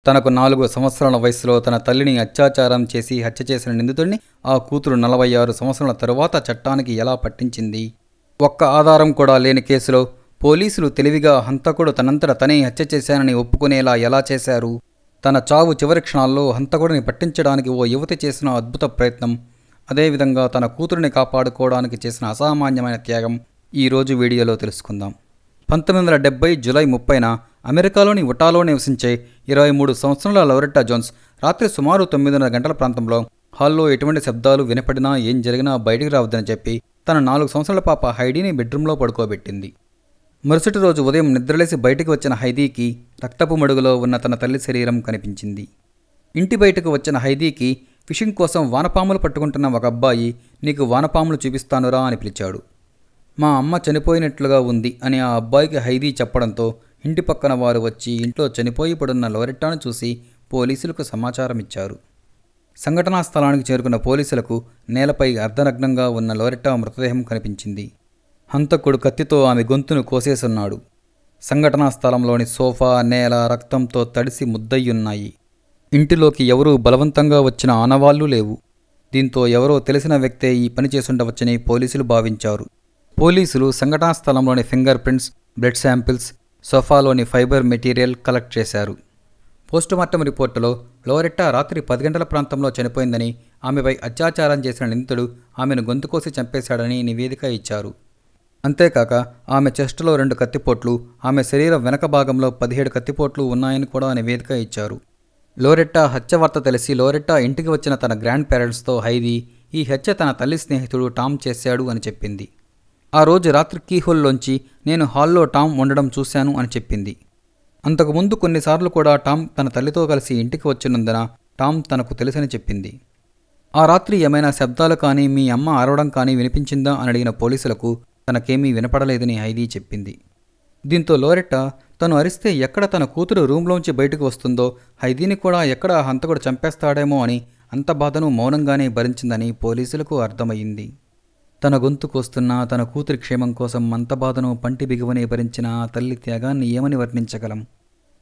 తనకు 4 సంవత్సరాల వయస్సులో తన తల్లిని అత్యాచారం చేసి హత్య చేసిన నిందితుడిని ఆ కూతురు 46 సంవత్సరాల తరువాత చట్టానికి ఎలా పట్టించింది? ఒక్క ఆధారం కూడా లేని కేసులో పోలీసులు తెలివిగా హంతకుడు తనంతట తనే హత్య చేశానని ఒప్పుకునేలా ఎలా చేశారు? తన చావు చివరి క్షణాల్లో హంతకుడిని పట్టించడానికి ఓ యువతి చేసిన అద్భుత ప్రయత్నం, అదేవిధంగా తన కూతురిని కాపాడుకోవడానికి చేసిన అసామాన్యమైన త్యాగం ఈరోజు వీడియోలో తెలుసుకుందాం. 1970 జూలై 30న అమెరికాలోని ఉటాలో నివసించే 23 సంవత్సరాల లొరెట్టా జోన్స్ రాత్రి సుమారు 9:30 గంటల ప్రాంతంలో హాల్లో ఎటువంటి శబ్దాలు వినపడినా ఏం జరిగినా బయటికి రావద్దని చెప్పి తన 4 సంవత్సరాల పాప హైడీని బెడ్రూమ్లో పడుకోబెట్టింది. మరుసటి రోజు ఉదయం నిద్రలేసి బయటికి వచ్చిన హైదీకి రక్తపు మడుగులో ఉన్న తన తల్లి శరీరం కనిపించింది. ఇంటి బయటకు వచ్చిన హైదీకి ఫిషింగ్ కోసం వానపాములు పట్టుకుంటున్న ఒక అబ్బాయి నీకు వానపాములు చూపిస్తానురా అని పిలిచాడు. మా అమ్మ చనిపోయినట్లుగా ఉంది అని ఆ అబ్బాయికి హైదీ చెప్పడంతో ఇంటి పక్కన వారు వచ్చి ఇంట్లో చనిపోయి పడున్న లొరెట్టాను చూసి పోలీసులకు సమాచారం ఇచ్చారు. సంఘటనా స్థలానికి చేరుకున్న పోలీసులకు నేలపై అర్ధనగ్నంగా ఉన్న లొరెట్టా మృతదేహం కనిపించింది. హంతకుడు కత్తితో ఆమె గొంతును కోసేసున్నాడు. సంఘటనా స్థలంలోని సోఫా, నేల రక్తంతో తడిసి ముద్దయ్యున్నాయి. ఇంటిలోకి ఎవరూ బలవంతంగా వచ్చిన ఆనవాళ్లు లేవు. దీంతో ఎవరో తెలిసిన వ్యక్తే ఈ పని చేసుండవచ్చని పోలీసులు భావించారు. పోలీసులు సంఘటనా స్థలంలోని ఫింగర్ ప్రింట్స్, బ్లడ్ శాంపిల్స్, సోఫాలోని ఫైబర్ మెటీరియల్ కలెక్ట్ చేశారు. పోస్టుమార్టం రిపోర్టులో లొరెట్టా రాత్రి 10 గంటల ప్రాంతంలో చనిపోయిందని, ఆమెపై అత్యాచారం చేసిన నిందితుడు ఆమెను గొంతుకోసి చంపేశాడని నివేదిక ఇచ్చారు. అంతేకాక ఆమె చెస్టులో 2 కత్తిపోట్లు, ఆమె శరీరం వెనక భాగంలో 17 కత్తిపోట్లు ఉన్నాయని కూడా నివేదిక ఇచ్చారు. లొరెట్టా హత్య వార్త తెలిసి లొరెట్టా ఇంటికి వచ్చిన తన గ్రాండ్ పేరెంట్స్తో హైదీ ఈ హత్య తన తల్లి స్నేహితుడు టామ్ చేశాడు అని చెప్పింది. ఆ రోజు రాత్రి కీహోల్లోంచి నేను హాల్లో టామ్ ఉండడం చూశాను అని చెప్పింది. అంతకుముందు కొన్నిసార్లు కూడా టామ్ తన తల్లితో కలిసి ఇంటికి వచ్చినందున టామ్ తనకు తెలుసని చెప్పింది. ఆ రాత్రి ఏమైనా శబ్దాలు కానీ మీ అమ్మ అరవడం కానీ వినిపించిందా అని అడిగిన పోలీసులకు తనకేమీ వినపడలేదని హైదీ చెప్పింది. దీంతో లొరెట్టా తను అరిస్తే ఎక్కడ తన కూతురు రూంలోంచి బయటకు వస్తుందో హైదీని కూడా ఎక్కడ హంతకుడు చంపేస్తాడేమో అని అంత బాధను మౌనంగానే భరించిందని పోలీసులకు అర్థమయ్యింది. తన గొంతు కోస్తున్నా తన కూతురి క్షేమం కోసం అంత బాధను పంటి బిగువనే భరించిన ఆ తల్లి త్యాగాన్ని ఏమని వర్ణించగలం?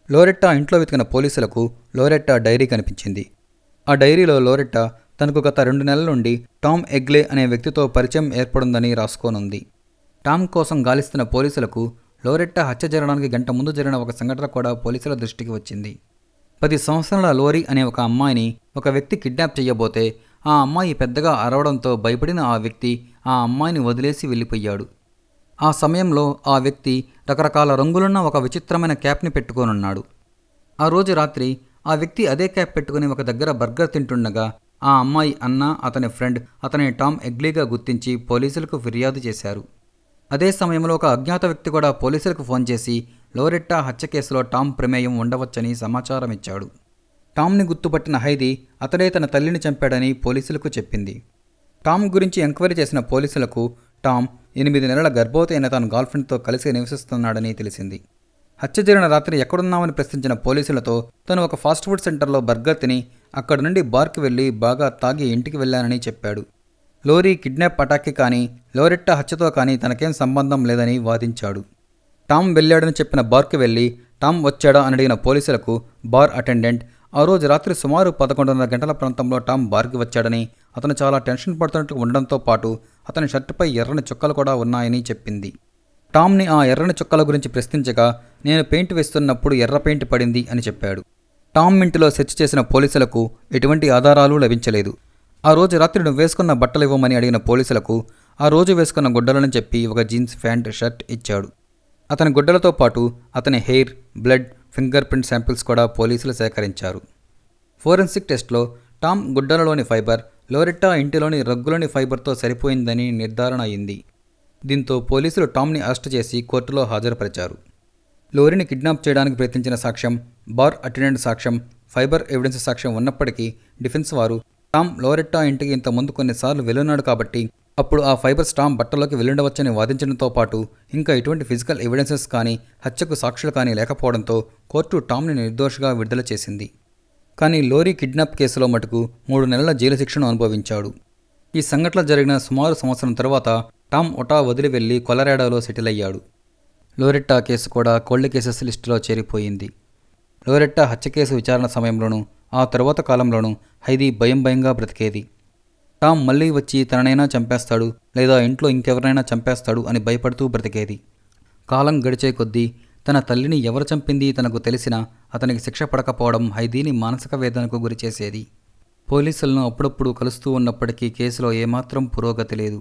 లొరెట్టా ఇంట్లో వెతికిన పోలీసులకు లొరెట్టా డైరీ కనిపించింది. ఆ డైరీలో లొరెట్టా తనకు గత 2 నెలల నుండి టామ్ ఎగ్లే అనే వ్యక్తితో పరిచయం ఏర్పడిందని రాసుకోనుంది. టామ్ కోసం గాలిస్తున్న పోలీసులకు లొరెట్టా హత్య జరగడానికి గంట ముందు జరిగిన ఒక సంఘటన కూడా పోలీసుల దృష్టికి వచ్చింది. 10 సంవత్సరాల లోరీ అనే ఒక అమ్మాయిని ఒక వ్యక్తి కిడ్నాప్ చెయ్యబోతే ఆ అమ్మాయి పెద్దగా అరవడంతో భయపడిన ఆ వ్యక్తి ఆ అమ్మాయిని వదిలేసి వెళ్ళిపోయాడు. ఆ సమయంలో ఆ వ్యక్తి రకరకాల రంగులున్న ఒక విచిత్రమైన క్యాప్ని పెట్టుకోనున్నాడు. ఆ రోజు రాత్రి ఆ వ్యక్తి అదే క్యాప్ పెట్టుకుని ఒక దగ్గర బర్గర్ తింటుండగా ఆ అమ్మాయి అన్న, అతని ఫ్రెండ్ అతని టామ్ ఎగ్లీగా గుర్తించి పోలీసులకు ఫిర్యాదు చేశారు. అదే సమయంలో ఒక అజ్ఞాత వ్యక్తి కూడా పోలీసులకు ఫోన్ చేసి లొరెట్టా హత్య కేసులో టామ్ ప్రమేయం ఉండవచ్చని సమాచారం ఇచ్చాడు. టామ్ని గుర్తుపట్టిన హైదీ అతడే తన తల్లిని చంపాడని పోలీసులకు చెప్పింది. టామ్ గురించి ఎంక్వైరీ చేసిన పోలీసులకు టామ్ 8 నెలల గర్భవతి అయిన తన గర్ల్ఫ్రెండ్తో కలిసి నివసిస్తున్నాడని తెలిసింది. హత్య జరిగిన రాత్రి ఎక్కడున్నామని ప్రశ్నించిన పోలీసులతో తను ఒక ఫాస్ట్ ఫుడ్ సెంటర్లో బర్గర్ తిని అక్కడి నుండి బార్కి వెళ్లి బాగా తాగి ఇంటికి వెళ్లానని చెప్పాడు. లోరీ కిడ్నాప్ అటాక్కి కానీ లొరెట్టా హత్యతో కానీ తనకేం సంబంధం లేదని వాదించాడు. టామ్ వెళ్ళాడని చెప్పిన బార్కి వెళ్ళి టామ్ వచ్చాడా అని అడిగిన పోలీసులకు బార్ అటెండెంట్ ఆ రోజు రాత్రి సుమారు 11:30 గంటల ప్రాంతంలో టామ్ బార్కి వచ్చాడని, అతను చాలా టెన్షన్ పడుతున్నట్టు ఉండడంతో పాటు అతని షర్టుపై ఎర్రని చుక్కలు కూడా ఉన్నాయని చెప్పింది. టామ్ని ఆ ఎర్రని చుక్కల గురించి ప్రశ్నించగా నేను పెయింట్ వేస్తున్నప్పుడు ఎర్ర పెయింట్ పడింది అని చెప్పాడు. టామ్ ఇంటిలో సెర్చ్ చేసిన పోలీసులకు ఎటువంటి ఆధారాలు లభించలేదు. ఆ రోజు రాత్రి నువ్వు వేసుకున్న బట్టలు ఇవ్వమని అడిగిన పోలీసులకు ఆ రోజు వేసుకున్న గుడ్డలను చెప్పి ఒక జీన్స్ ప్యాంట్, షర్ట్ ఇచ్చాడు. అతని గుడ్డలతో పాటు అతని hair, blood, finger print samples కూడా పోలీసులు సేకరించారు. ఫోరెన్సిక్ టెస్ట్లో టామ్ గుడ్డలలోని ఫైబర్ లొరెట్టా ఇంటిలోని రగ్గులోని ఫైబర్తో సరిపోయిందని నిర్ధారణ అయింది. దీంతో పోలీసులు టామ్ని అరెస్ట్ చేసి కోర్టులో హాజరుపరిచారు. లోరీని కిడ్నాప్ చేయడానికి ప్రయత్నించిన సాక్ష్యం, బార్ అటెండెంట్ సాక్ష్యం, ఫైబర్ ఎవిడెన్స్ సాక్ష్యం ఉన్నప్పటికీ డిఫెన్స్ వారు టామ్ లొరెట్టా ఇంటికి ఇంతకుముందు కొన్నిసార్లు వెళ్ళున్నాడు కాబట్టి అప్పుడు ఆ ఫైబర్స్ టామ్ బట్టలోకి వెళ్ళుండవచ్చని వాదించడంతో పాటు ఇంకా ఎటువంటి ఫిజికల్ ఎవిడెన్సెస్ కానీ హత్యకు సాక్షులు కానీ లేకపోవడంతో కోర్టు టామ్ని నిర్దోషిగా విడుదల చేసింది. కానీ లోరీ కిడ్నాప్ కేసులో మటుకు 3 నెలల జైలు శిక్షను అనుభవించాడు. ఈ సంఘటన జరిగిన సుమారు సంవత్సరం తర్వాత టామ్ ఉటా వదిలి వెళ్లి కొలరాడోలో సెటిల్ అయ్యాడు. లొరెట్టా కేసు కూడా కోల్డ్ కేసెస్ లిస్టులో చేరిపోయింది. లోరెట్టా హత్య కేసు విచారణ సమయంలోనూ ఆ తరువాత కాలంలోనూ హైదీ భయంగా బ్రతికేది. టామ్ మళ్ళీ వచ్చి తననైనా చంపేస్తాడు లేదా ఇంట్లో ఇంకెవరినైనా చంపేస్తాడు అని భయపడుతూ బ్రతికేది. కాలం గడిచే కొద్దీ తన తల్లిని ఎవరు చంపింది తనకు తెలిసినా అతనికి శిక్ష పడకపోవడం హైదీని మానసిక వేదనకు గురిచేసేది. పోలీసులను అప్పుడప్పుడు కలుస్తూ ఉన్నప్పటికీ కేసులో ఏమాత్రం పురోగతి లేదు.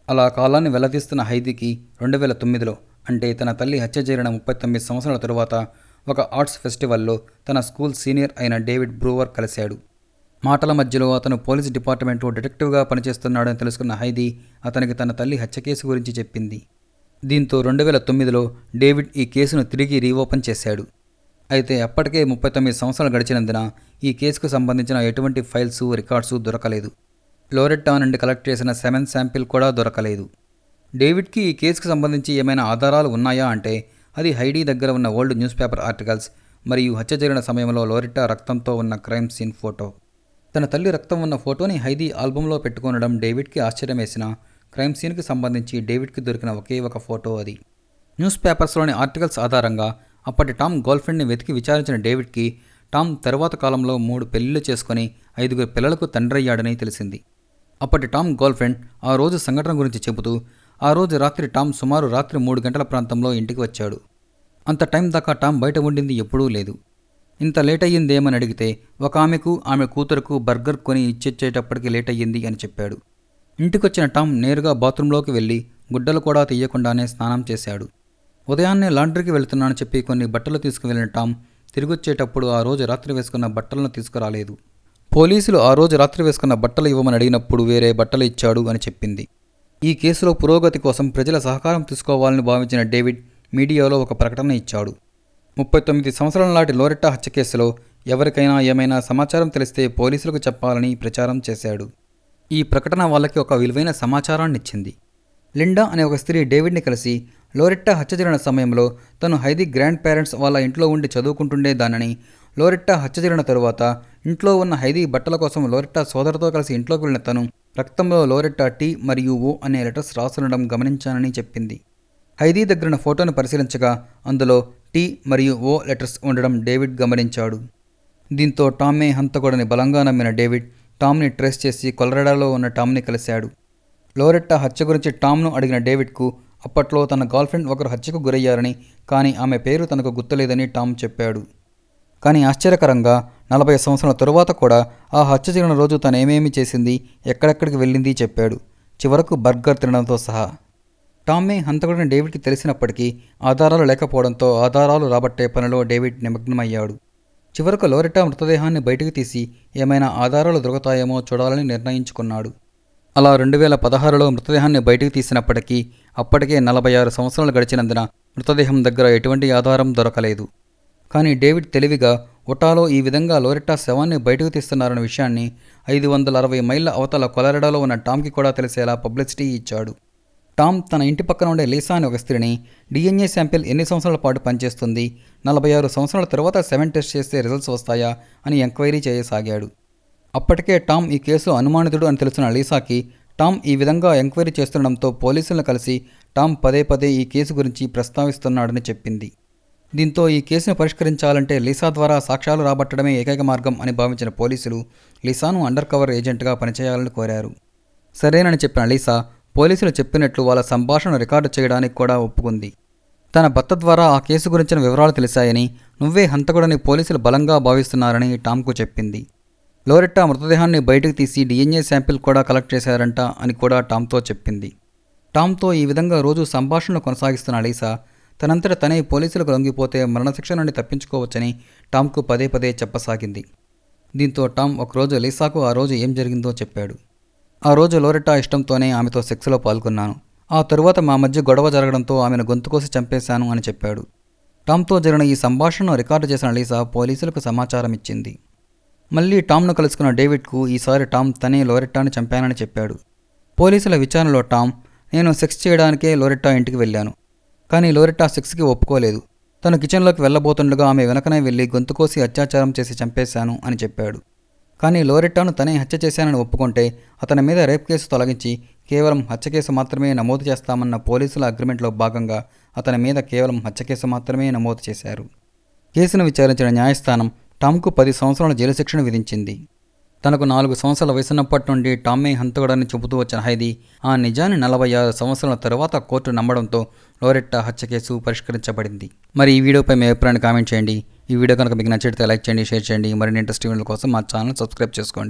అలా కాలాన్ని వెల్లదీస్తున్న హైదీకి 2009లో అంటే తన తల్లి హత్య జరిగిన 39 సంవత్సరాల తరువాత ఒక ఆర్ట్స్ ఫెస్టివల్లో తన స్కూల్ సీనియర్ అయిన డేవిడ్ బ్రూవర్ కలిశాడు. మాటల మధ్యలో అతను పోలీస్ డిపార్ట్మెంట్లో డిటెక్టివ్గా పనిచేస్తున్నాడని తెలుసుకున్న హైదీ అతనికి తన తల్లి హత్య కేసు గురించి చెప్పింది. దీంతో 2009లో డేవిడ్ ఈ కేసును తిరిగి రీఓపెన్ చేశాడు. అయితే అప్పటికే 39 సంవత్సరాలు గడిచినందున ఈ కేసుకు సంబంధించిన ఎటువంటి ఫైల్స్, రికార్డ్స్ దొరకలేదు. లోరెట్టా నుండి కలెక్ట్ చేసిన సెమెన్ శాంపిల్ కూడా దొరకలేదు. డేవిడ్కి ఈ కేసుకు సంబంధించి ఏమైనా ఆధారాలు ఉన్నాయా అంటే అది హైడీ దగ్గర ఉన్న ఓల్డ్ న్యూస్ పేపర్ ఆర్టికల్స్ మరియు హత్య జరిగిన సమయంలో లోరెట్టా రక్తంతో ఉన్న క్రైమ్ సీన్ ఫోటో. తన తల్లి రక్తం ఉన్న ఫోటోని హైదీ ఆల్బంలో పెట్టుకొనడం డేవిడ్కి ఆశ్చర్యం వేసిన క్రైమ్ సీన్కి సంబంధించి డేవిడ్కి దొరికిన ఒకే ఒక ఫోటో అది. న్యూస్ పేపర్స్లోని ఆర్టికల్స్ ఆధారంగా అప్పటి టామ్ గర్ల్ఫ్రెండ్ని వెతికి విచారించిన డేవిడ్కి టామ్ తరువాత కాలంలో 3 పెళ్లిళ్లు చేసుకుని 5 పిల్లలకు తండ్రయ్యాడని తెలిసింది. అప్పటి టామ్ గర్ల్ఫ్రెండ్ ఆ రోజు సంఘటన గురించి చెబుతూ ఆ రోజు రాత్రి టామ్ సుమారు రాత్రి 3 గంటల ప్రాంతంలో ఇంటికి వచ్చాడు. అంత టైం దాకా టామ్ బయట ఉండింది ఎప్పుడూ లేదు. ఇంత లేట్ అయ్యిందేమని అడిగితే ఒక ఆమెకు ఆమె కూతురుకు బర్గర్ కొని ఇచ్చేటప్పటికి లేట్ అయ్యింది అని చెప్పాడు. ఇంటికొచ్చిన టామ్ నేరుగా బాత్రూంలోకి వెళ్ళి గుడ్డలు కూడా తీయకుండానే స్నానం చేశాడు. ఉదయాన్నే లాండ్రీకి వెళ్తున్నానని చెప్పి కొన్ని బట్టలు తీసుకువెళ్లిన టామ్ తిరిగొచ్చేటప్పుడు ఆ రోజు రాత్రి వేసుకున్న బట్టలను తీసుకురాలేదు. పోలీసులు ఆ రోజు రాత్రి వేసుకున్న బట్టలు ఇవ్వమని అడిగినప్పుడు వేరే బట్టలు ఇచ్చాడు అని చెప్పింది. ఈ కేసులో పురోగతి కోసం ప్రజల సహకారం తీసుకోవాలని భావించిన డేవిడ్ మీడియాలో ఒక ప్రకటన ఇచ్చాడు. 39 సంవత్సరాల నాటి లోరెట్టా హత్య కేసులో ఎవరికైనా ఏమైనా సమాచారం తెలిస్తే పోలీసులకు చెప్పాలని ప్రచారం చేశాడు. ఈ ప్రకటన వాళ్ళకి ఒక విలువైన సమాచారాన్నిచ్చింది. లిండా అనే ఒక స్త్రీ డేవిడ్ని కలిసి లోరెట్టా హత్య జరిగిన సమయంలో తను హైదీ గ్రాండ్ పేరెంట్స్ వాళ్ళ ఇంట్లో ఉండి చదువుకుంటుండేదానని, లోరెట్టా హత్య జరిగిన తరువాత ఇంట్లో ఉన్న హైదీ బట్టల కోసం లోరెట్టా సోదరుతో కలిసి ఇంట్లోకి వెళ్ళిన తను రక్తంలో లోరెట్టా టీ మరియు ఓ అనే లెటర్స్ రాసుండడం గమనించానని చెప్పింది. హైదీ దగ్గరున్న ఫోటోను పరిశీలించగా అందులో టీ మరియు ఓ లెటర్స్ ఉండడం డేవిడ్ గమనించాడు. దీంతో టామే హంతకుడని బలంగా నమ్మిన డేవిడ్ టామ్ని ట్రేస్ చేసి కొలరాడోలో ఉన్న టామ్ని కలిశాడు. లోరెట్టా హత్య గురించి టామ్ను అడిగిన డేవిడ్కు అప్పట్లో తన గర్ల్ఫ్రెండ్ ఒకరు హత్యకు గురయ్యారని, కానీ ఆమె పేరు తనకు గుర్తులేదని టామ్ చెప్పాడు. కానీ ఆశ్చర్యకరంగా 40 సంవత్సరాల తరువాత కూడా ఆ హత్య జరిగిన రోజు తనేమేమి చేసింది, ఎక్కడెక్కడికి వెళ్ళింది చెప్పాడు, చివరకు బర్గర్ తినడంతో సహా. టామే హంతకుడిని డేవిడ్కి తెలిసినప్పటికీ ఆధారాలు లేకపోవడంతో ఆధారాలు రాబట్టే పనిలో డేవిడ్ నిమగ్నమయ్యాడు. చివరకు లోరెట్టా మృతదేహాన్ని బయటికి తీసి ఏమైనా ఆధారాలు దొరుకుతాయేమో చూడాలని నిర్ణయించుకున్నాడు. అలా 2016లో మృతదేహాన్ని బయటికి తీసినప్పటికీ అప్పటికే 46 సంవత్సరాలు గడిచినందున మృతదేహం దగ్గర ఎటువంటి ఆధారం దొరకలేదు. కానీ డేవిడ్ తెలివిగా ఉటాలో ఈ విధంగా లోరెట్టా శవాన్ని బయటకు తీస్తున్నారన్న విషయాన్ని 560 మైళ్ళ అవతల కొలరాడోలో ఉన్న టామ్కి కూడా తెలిసేలా పబ్లిసిటీ ఇచ్చాడు. టామ్ తన ఇంటి పక్కన ఉండే లీసా అనే ఒక స్త్రీని DNA శాంపిల్ ఎన్ని సంవత్సరాల పాటు పనిచేస్తుంది, 46 సంవత్సరాల తర్వాత సెమెన్ టెస్ట్ చేస్తే రిజల్ట్స్ వస్తాయా అని ఎంక్వైరీ చేయసాగాడు. అప్పటికే టామ్ ఈ కేసు అనుమానితుడు అని తెలిసిన లీసాకి టామ్ ఈ విధంగా ఎంక్వైరీ చేస్తుండడంతో పోలీసులను కలిసి టామ్ పదే ఈ కేసు గురించి ప్రస్తావిస్తున్నాడని చెప్పింది. దీంతో ఈ కేసును పరిష్కరించాలంటే లీసా ద్వారా సాక్ష్యాలు రాబట్టడమే ఏకైక మార్గం అని భావించిన పోలీసులు లీసాను అండర్ కవర్ ఏజెంట్గా పనిచేయాలని కోరారు. సరేనని చెప్పిన లీసా పోలీసులు చెప్పినట్లు వాళ్ళ సంభాషణ రికార్డు చేయడానికి కూడా ఒప్పుకుంది. తన భర్త ద్వారా ఆ కేసు గురించిన వివరాలు తెలిసాయని, నువ్వే హంతకుడని పోలీసులు బలంగా భావిస్తున్నారని టామ్కు చెప్పింది. లోరెట్టా మృతదేహాన్ని బయటకు తీసి DNA శాంపిల్ కూడా కలెక్ట్ చేశారంట అని కూడా టామ్తో చెప్పింది. టామ్తో ఈ విధంగా రోజు సంభాషణలు కొనసాగిస్తున్న లీసా తనంతట తనే పోలీసులకు లొంగిపోతే మరణశిక్ష నుండి తప్పించుకోవచ్చని టామ్కు పదే చెప్పసాగింది. దీంతో టామ్ ఒకరోజు లీసాకు ఆ రోజు ఏం జరిగిందో చెప్పాడు. ఆ రోజు లోరెట్టా ఇష్టంతోనే ఆమెతో సెక్స్లో పాల్గొన్నాను. ఆ తరువాత మా మధ్య గొడవ జరగడంతో ఆమెను గొంతుకోసి చంపేశాను అని చెప్పాడు. టామ్తో జరిగిన ఈ సంభాషణను రికార్డు చేసిన లీసా పోలీసులకు సమాచారం ఇచ్చింది. మళ్ళీ టామ్ను కలుసుకున్న డేవిడ్కు ఈసారి టామ్ తనే లోరెట్టాను చంపానని చెప్పాడు. పోలీసుల విచారణలో టామ్, నేను సెక్స్ చేయడానికే లోరెట్టా ఇంటికి వెళ్ళాను, కానీ లోరెట్టా సెక్స్కి ఒప్పుకోలేదు. తను కిచెన్లోకి వెళ్ళబోతుండగా ఆమె వెనకనే వెళ్ళి గొంతుకోసి అత్యాచారం చేసి చంపేశాను అని చెప్పాడు. కానీ లోరెట్టాను తనే హత్య చేశానని ఒప్పుకుంటే అతని మీద రేప్ కేసు తొలగించి కేవలం హత్య కేసు మాత్రమే నమోదు చేస్తామన్న పోలీసుల అగ్రిమెంట్లో భాగంగా అతని మీద కేవలం హత్య కేసు మాత్రమే నమోదు చేశారు. కేసును విచారించిన న్యాయస్థానం టామ్కు 10 సంవత్సరాల జైలు శిక్షను విధించింది. తనకు 4 సంవత్సరాల వయసున్నప్పటి నుండి టామ్మీ హంతకుడని చెబుతూ వచ్చిన హైదీ ఆ నిజాన్ని 46 సంవత్సరాల తరువాత కోర్టు నమ్మడంతో లోరెట్టా హత్య కేసు పరిష్కరించబడింది. మరి ఈ వీడియోపై మీ అభిప్రాయాన్ని కామెంట్ చేయండి. ఈ వీడియో కనుక మీకు నచ్చితే లైక్ చేయండి, షేర్ చేయండి. మరిన్ని ఇంట్రెస్టింగ్ వీడియోల కోసం మా ఛానల్ సబ్స్క్రైబ్ చేసుకోండి.